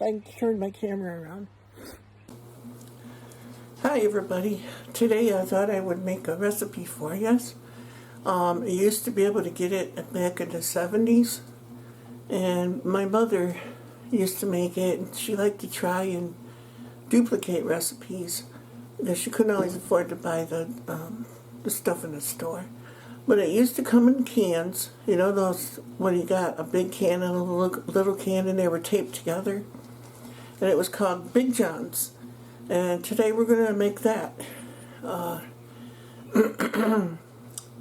I turned my camera around. Hi everybody. Today I thought I would make a recipe for you. I used to be able to get it back in the 70s, and my mother used to make it, and she liked to try and duplicate recipes because she couldn't always afford to buy the stuff in the store. But it used to come in cans, you know those, when you got a big can and a little can and they were taped together, and it was called Big JOHNS. And today we're going to make that. I'm going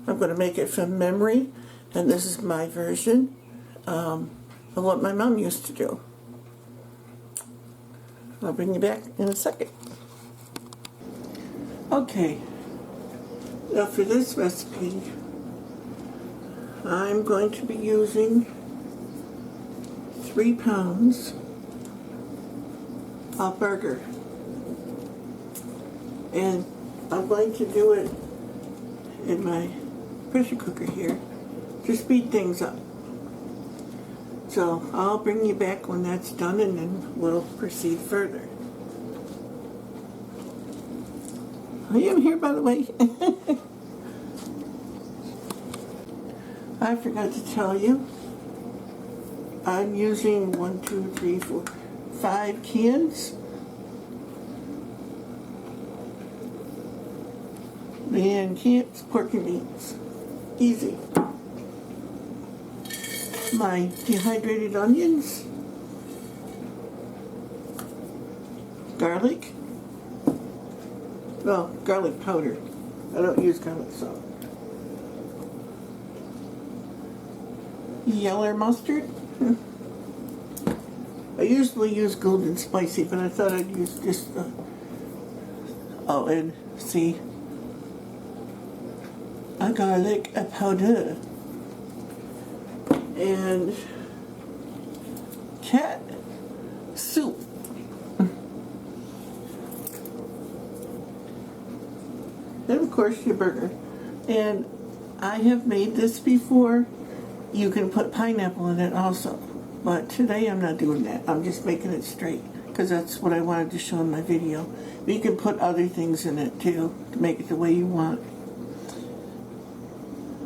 to make it from memory, and this is my version of what my mom used to do. I'll bring you back in a second. Okay, now for this recipe, I'm going to be using 3 pounds of burger. And I'm going to do it in my pressure cooker here to speed things up. So I'll bring you back when that's done, and then we'll proceed further. I am here, by the way. I forgot to tell you, I'm using 1, 2, 3, 4, 5 cans. And cans, pork and beans. Easy. My dehydrated onions, garlic, well, garlic powder. I don't use garlic salt. Yellow mustard. I usually use golden spicy, but I thought I'd use just oh, and see, a garlic powder. And cat soup. And of course your burger. And I have made this before. You can put pineapple in it also. But today I'm not doing that. I'm just making it straight, because that's what I wanted to show in my video. But you can put other things in it too to make it the way you want.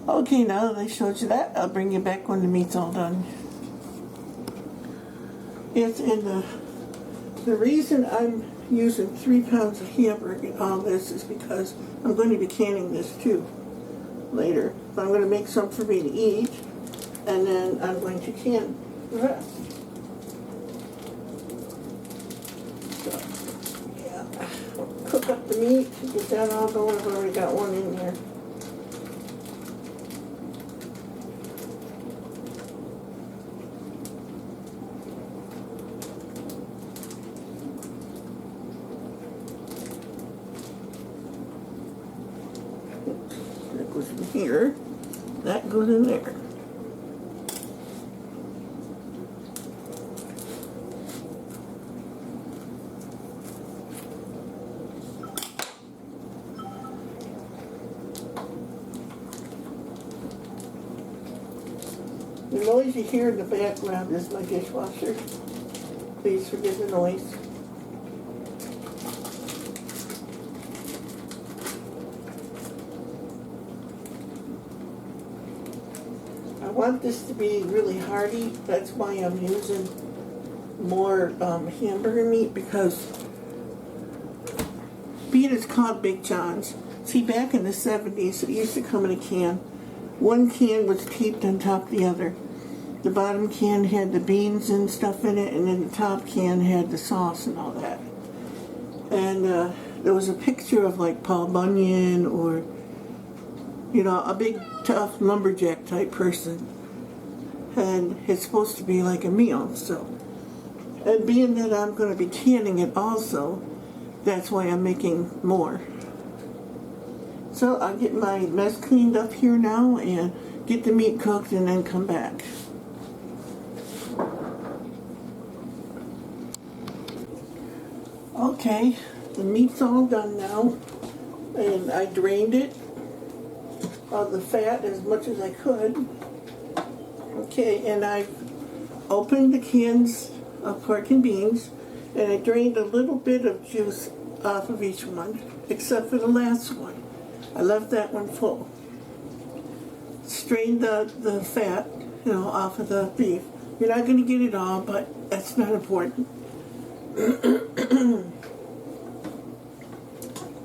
Okay, now that I showed you that, I'll bring you back when the meat's all done. Yes, and the reason I'm using 3 pounds of hamburger in all this is because I'm going to be canning this too later. But I'm going to make some for me to eat, and then I'm going to can the rest. So, yeah, cook up the meat, get that all going. I've already got one in there. That goes in here. That goes in there. The noise you hear in the background is my dishwasher. Please forgive the noise. I want this to be really hearty. That's why I'm using more hamburger meat, because being it's called Big JOHNS. See, back in the 70s, it used to come in a can. One can was taped on top of the other. The bottom can had the beans and stuff in it, and then the top can had the sauce and all that. And there was a picture of like Paul Bunyan, or, you know, a big tough lumberjack type person. And it's supposed to be like a meal, so. And being that I'm going to be canning it also, that's why I'm making more. So I'll get my mess cleaned up here now and get the meat cooked and then come back. Okay, the meat's all done now, and I drained it of the fat as much as I could. Okay, and I've opened the cans of pork and beans, and I drained a little bit of juice off of each one, except for the last one. I left that one full. Strained the fat, off of the beef. You're not going to get it all, but that's not important.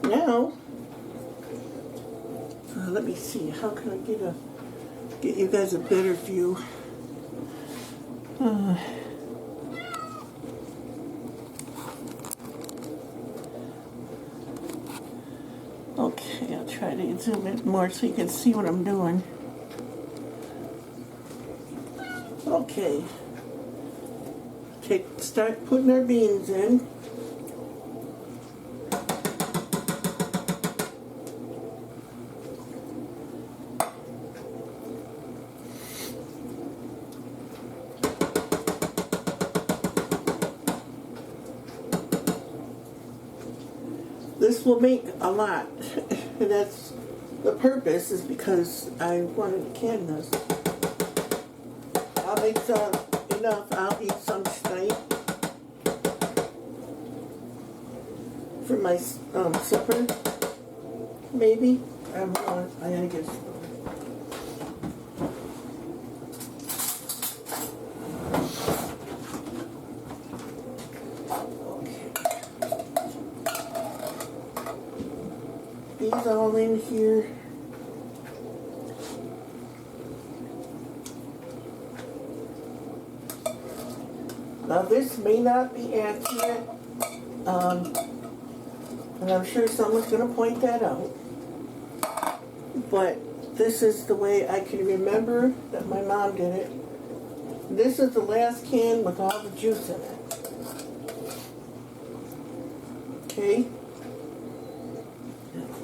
Now, let me see. How can I get you guys a better view? Okay, I'll try to zoom in more so you can see what I'm doing. Okay. Start putting our beans in. This will make a lot, and that's the purpose, is because I wanted to can this. I'll make some enough. I'll eat some tonight for my supper, maybe. I gotta get some. These all in here. Now this may not be accurate, and I'm sure someone's going to point that out, but this is the way I can remember that my mom did it. This is the last can with all the juice in it. Okay.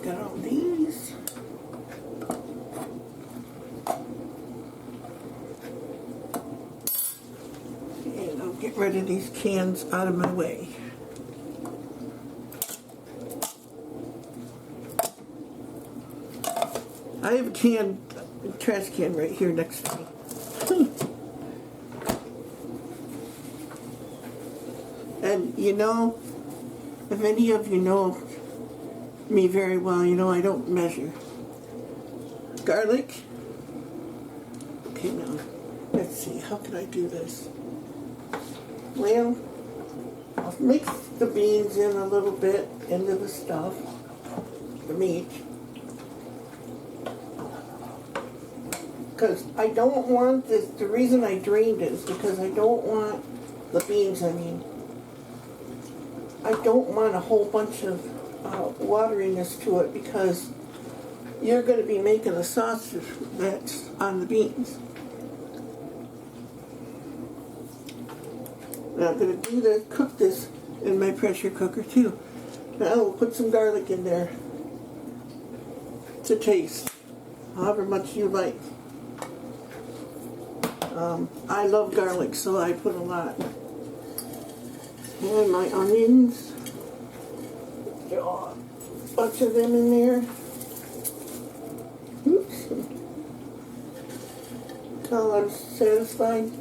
Got all these. And I'll get rid of these cans out of my way. I have a trash can right here next to me. And if any of you know me very well, I don't measure. Garlic. Okay, now, let's see, how can I do this? Well, I'll mix the beans in a little bit into the stuff, the meat. Because I don't want this, the reason I drained it is because I don't want the beans, I don't want a whole bunch of wateriness to it, because you're going to be making a sauce that's on the beans. Now I'm going to do this, cook this in my pressure cooker too. Now we'll put some garlic in there to taste, however much you like. I love garlic, so I put a lot. And my onions. A bunch of them in there. Oops. Until I'm satisfied.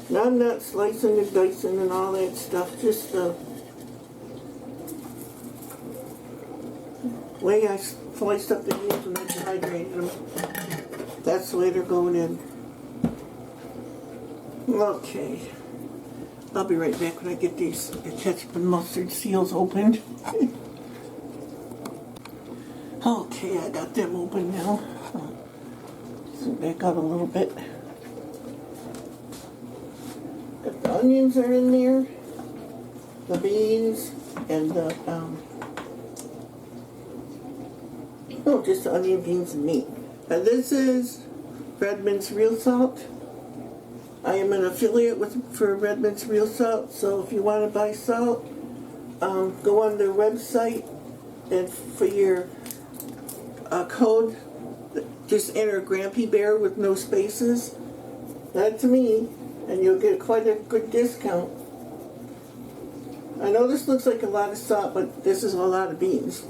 Now I'm not slicing and dicing and all that stuff, just the way I sliced up the beans when I dehydrated them. That's the way they're going in. Okay. I'll be right back when I get these ketchup and mustard seals opened. Okay, I got them open now. Zoom back out a little bit. The onions are in there, the beans, and the, just the onion, beans, and meat. And this is Redmond's Real Salt. I am an affiliate for Redmond's Real Salt, so if you want to buy salt, go on their website, and for your code, just enter Grampy Bear with no spaces. That's me, and you'll get quite a good discount. I know this looks like a lot of salt, but this is a lot of beans.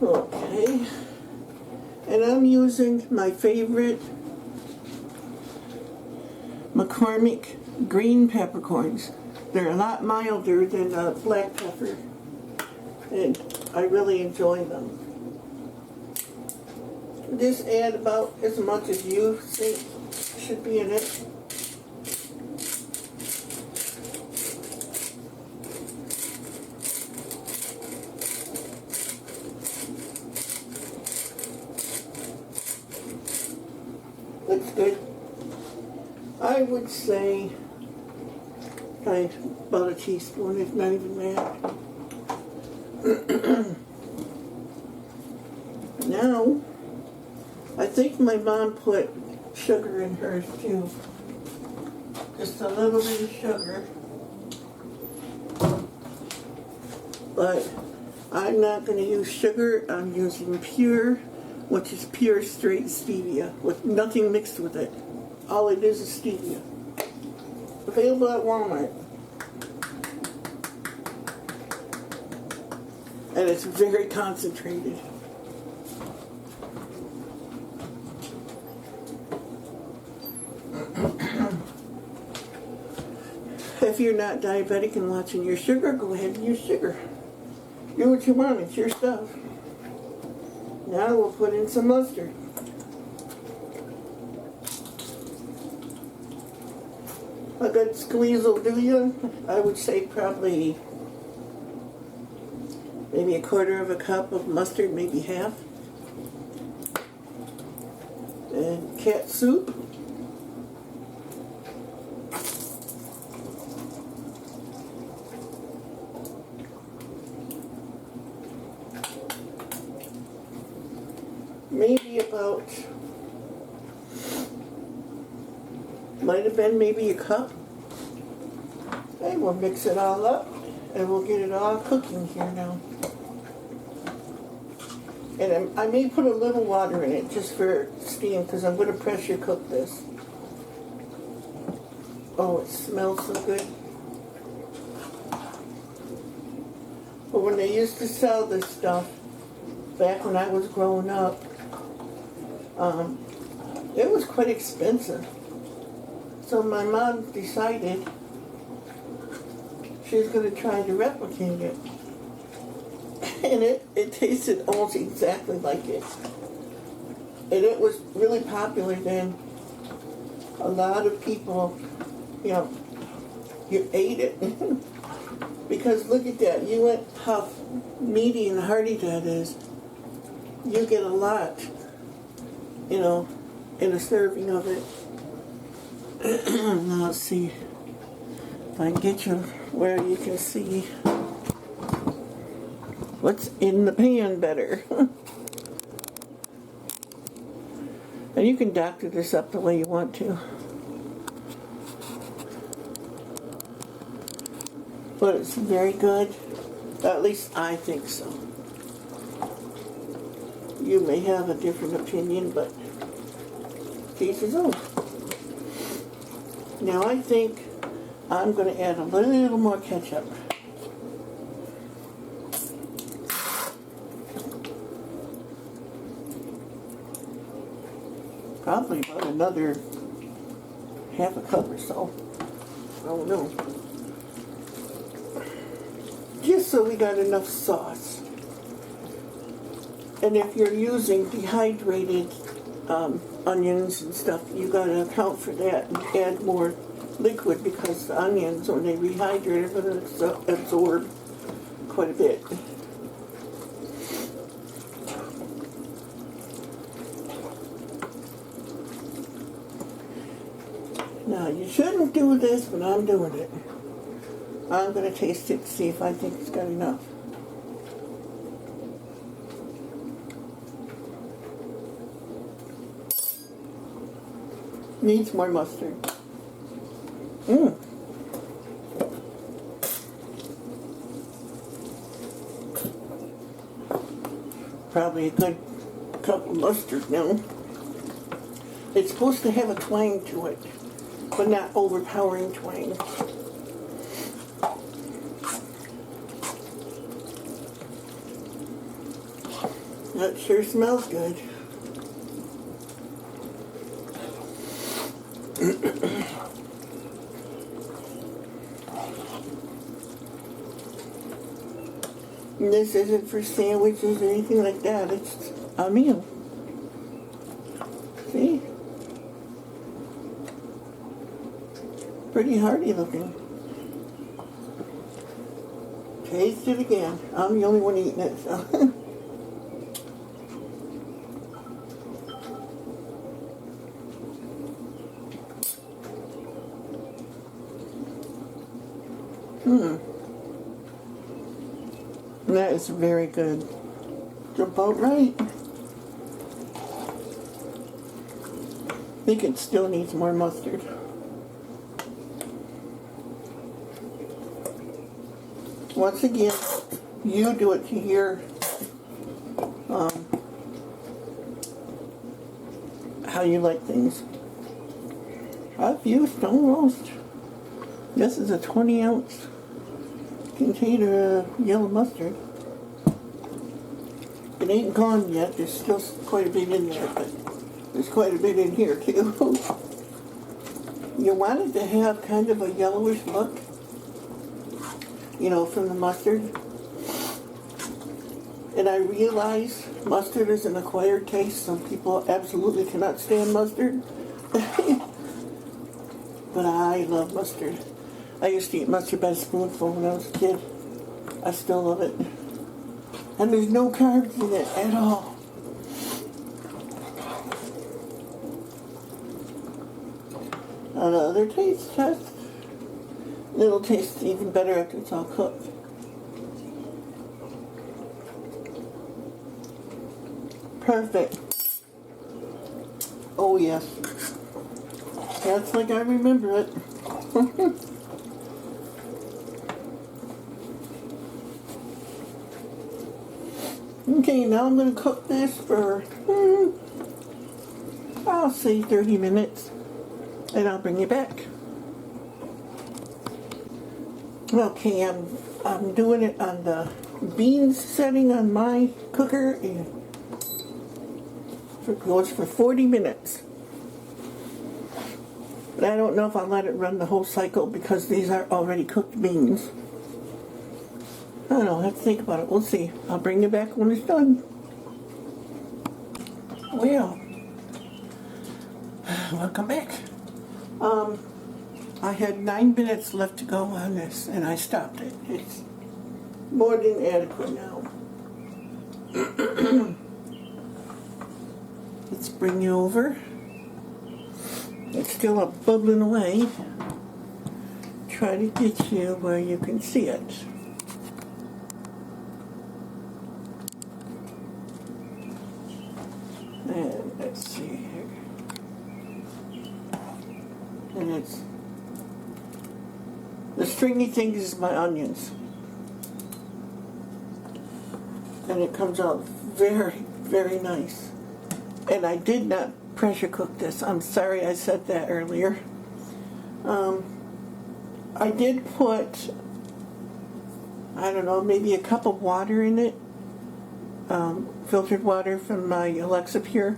Okay. And I'm using my favorite McCormick green peppercorns. They're a lot milder than black pepper, and I really enjoy them. Just add about as much as you think should be in it. Looks good. I would say about a teaspoon, if not even that. Now, I think my mom put sugar in hers too. Just a little bit of sugar. But I'm not going to use sugar. I'm using pure, which is pure straight stevia, with nothing mixed with it. All it is stevia. Available at Walmart. And it's very concentrated. If you're not diabetic and watching your sugar, go ahead and use sugar. Do what you want, it's your stuff. Now we'll put in some mustard. A good squeeze will do you. I would say probably maybe a quarter of a cup of mustard, maybe half. And cat soup. Maybe about, might have been maybe a cup. Okay, we'll mix it all up and we'll get it all cooking here now. And I may put a little water in it just for steam because I'm going to pressure cook this. Oh, it smells so good. But when they used to sell this stuff, back when I was growing up, it was quite expensive. So my mom decided she was going to try to replicate it. And it tasted almost exactly like it. And it was really popular then. A lot of people, you ate it. Because look at that, you want how meaty and hearty that is. You get a lot, in a serving of it. Now let's see if I can get you where you can see what's in the pan better. And you can doctor this up the way you want to. But it's very good. At least I think so. You may have a different opinion, but each his own. Now I think I'm going to add a little more ketchup. Probably about another half a cup or so. I don't know. Just so we got enough sauce. And if you're using dehydrated onions and stuff, you got to account for that and add more liquid because the onions, when they rehydrate, are going to absorb quite a bit. Now, you shouldn't do this, but I'm doing it. I'm going to taste it to see if I think it's got enough. Needs more mustard. Probably a good cup of mustard now. It's supposed to have a twang to it, but not overpowering twang. That sure smells good. And this isn't for sandwiches or anything like that. It's a meal. See? Pretty hearty looking. Taste it again. I'm the only one eating it, so. That is very good. You're about right. I think it still needs more mustard. Once again, you do it to your how you like things. I've used almost, this is a 20-ounce container of yellow mustard. It ain't gone yet. There's still quite a bit in there, but there's quite a bit in here too. You want it to have kind of a yellowish look, you know, from the mustard. And I realize mustard is an acquired taste. Some people absolutely cannot stand mustard. But I love mustard. I used to eat mustard by the spoonful when I was a kid. I still love it. And there's no carbs in it at all. Another taste test. It'll taste even better after it's all cooked. Perfect. Oh yes. That's like I remember it. Okay, now I'm going to cook this for, I'll say 30 minutes, and I'll bring you back. Okay, I'm doing it on the beans setting on my cooker, and it goes for 40 minutes. But I don't know if I'll let it run the whole cycle because these are already cooked beans. I don't know, I have to think about it. We'll see. I'll bring you back when it's done. Well, welcome back. I had 9 minutes left to go on this, and I stopped it. It's more than adequate now. Let's bring you over. It's still up bubbling away. Try to get you where you can see it. And let's see here. And it's the stringy things is my onions. And it comes out very, very nice. And I did not pressure cook this. I'm sorry I said that earlier. I did put, I don't know, maybe a cup of water in it. Filtered water from my Alexa Pure.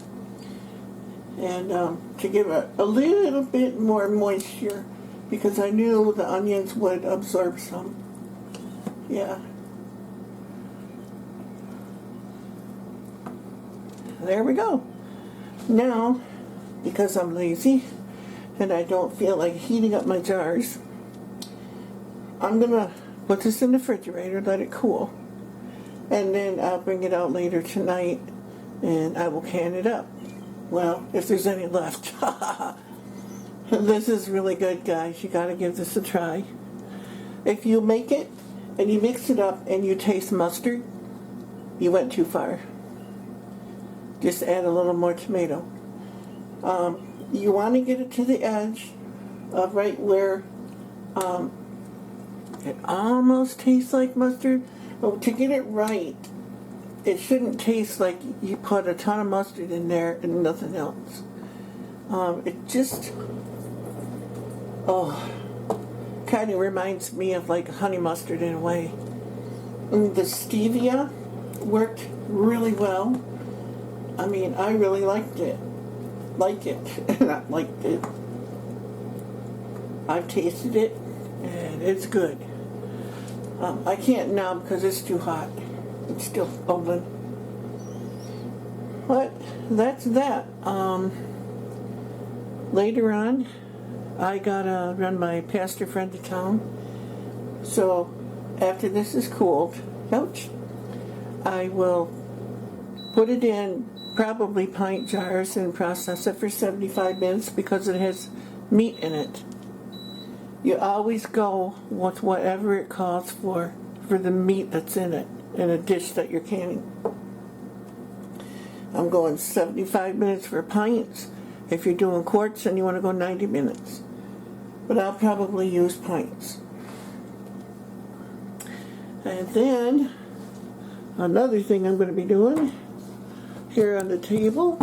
And to give it a little bit more moisture because I knew the onions would absorb some. Yeah. There we go. Now, because I'm lazy and I don't feel like heating up my jars, I'm going to put this in the refrigerator, let it cool. And then I'll bring it out later tonight and I will can it up. Well, if there's any left. This is really good, guys. You got to give this a try. If you make it and you mix it up and you taste mustard, you went too far. Just add a little more tomato. You want to get it to the edge of right where it almost tastes like mustard. But to get it right, it shouldn't taste like you put a ton of mustard in there and nothing else. It just, kind of reminds me of like honey mustard in a way. And the stevia worked really well. I mean, I really liked it. Not liked it. I've tasted it, and it's good. I can't now because it's too hot. It's still open. But that's that. Later on, I gotta run my pastor friend to town. So after this is cooled, ouch, I will put it in probably pint jars and process it for 75 minutes because it has meat in it. You always go with whatever it calls for the meat that's in it in a dish that you're canning. I'm going 75 minutes for pints. If you're doing quarts, then you want to go 90 minutes. But I'll probably use pints. And then, another thing I'm going to be doing here on the table.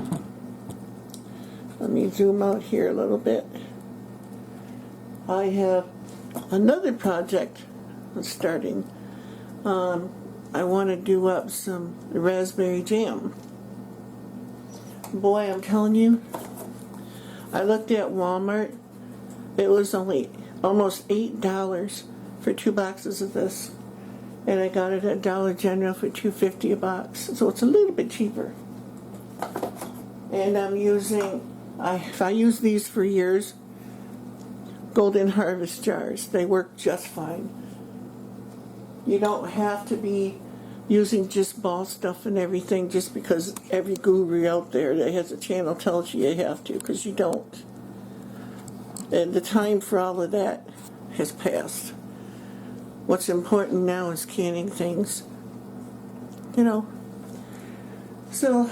Let me zoom out here a little bit. I have another project starting. I want to do up some raspberry jam. Boy, I'm telling you, I looked at Walmart. It was only almost $8 for 2 boxes of this. And I got it at Dollar General for $2.50 a box. So it's a little bit cheaper. And I'm using, I used these for years, Golden Harvest jars. They work just fine. You don't have to be using just ball stuff and everything just because every guru out there that has a channel tells you you have to, because you don't. And the time for all of that has passed. What's important now is canning things. You know. So,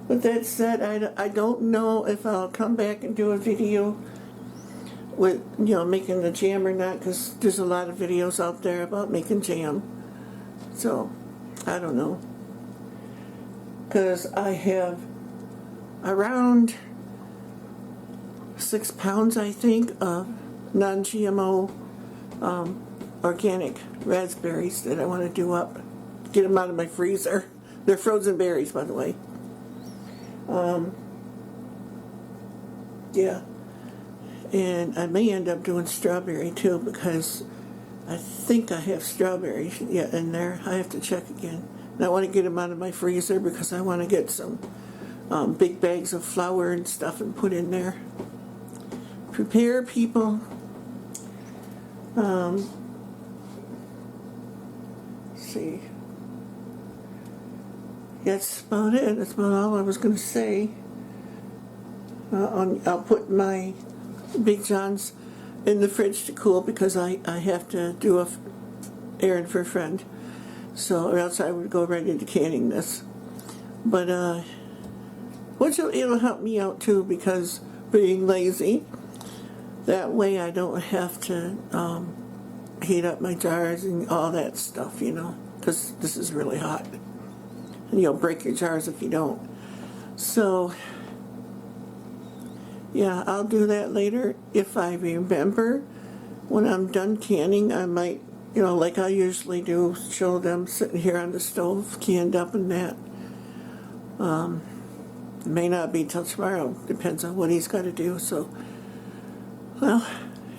with that said, I don't know if I'll come back and do a video with, making the jam or not, because there's a lot of videos out there about making jam. So, I don't know. Because I have around 6 pounds, I think, of non-GMO organic raspberries that I want to do up. Get them out of my freezer. They're frozen berries, by the way. Yeah. And I may end up doing strawberry too, because I think I have strawberries yet in there. I have to check again. And I want to get them out of my freezer because I want to get some big bags of flour and stuff and put in there. Prepare, people. Let's see. That's about it. That's about all I was going to say. I'll put my Big JOHNS in the fridge to cool because I have to do a errand for a friend. So, or else I would go right into canning this. But, which it'll help me out too, because being lazy, that way I don't have to heat up my jars and all that stuff, because this is really hot. And you'll break your jars if you don't. So, yeah, I'll do that later. If I remember, when I'm done canning, I might, like I usually do, show them sitting here on the stove, canned up and that. It may not be till tomorrow. Depends on what he's got to do. So, well,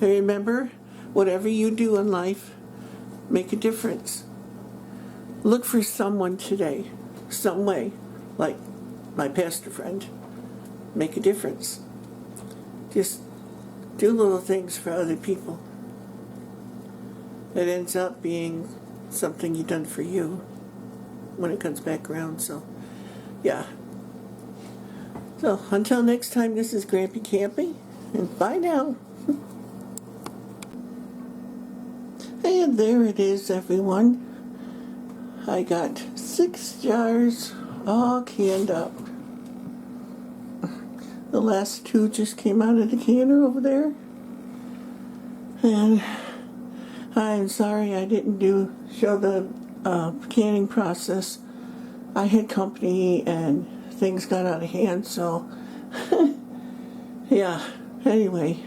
remember, whatever you do in life, make a difference. Look for someone today, some way, like my pastor friend. Make a difference. Just do little things for other people. It ends up being something you've done for you when it comes back around. So, yeah. So, until next time, this is Grampy Campy, and bye now. And there it is, everyone. I got 6 jars all canned up. The last 2 just came out of the canner over there. And I'm sorry I didn't show the canning process. I had company and things got out of hand, so yeah. Anyway,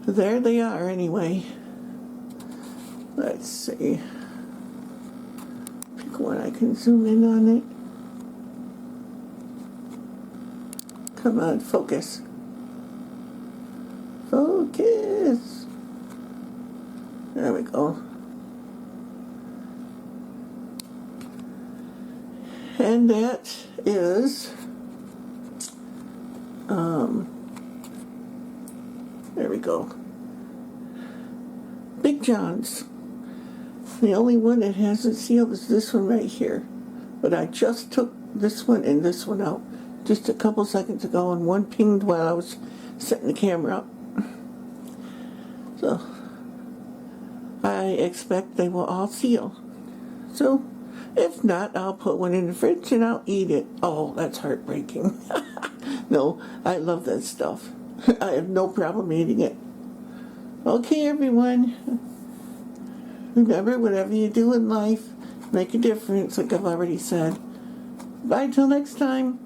there they are anyway. Let's see. Pick one I can zoom in on it. Come on, focus. Focus. There we go. And that is, there we go, Big John's. The only one that hasn't sealed is this one right here. But I just took this one and this one out just a couple seconds ago, and one pinged while I was setting the camera up. So I expect they will all seal. So if not, I'll put one in the fridge and I'll eat it. Oh, that's heartbreaking. No, I love that stuff. I have no problem eating it. Okay, everyone. Remember, whatever you do in life, make a difference, like I've already said. Bye till next time.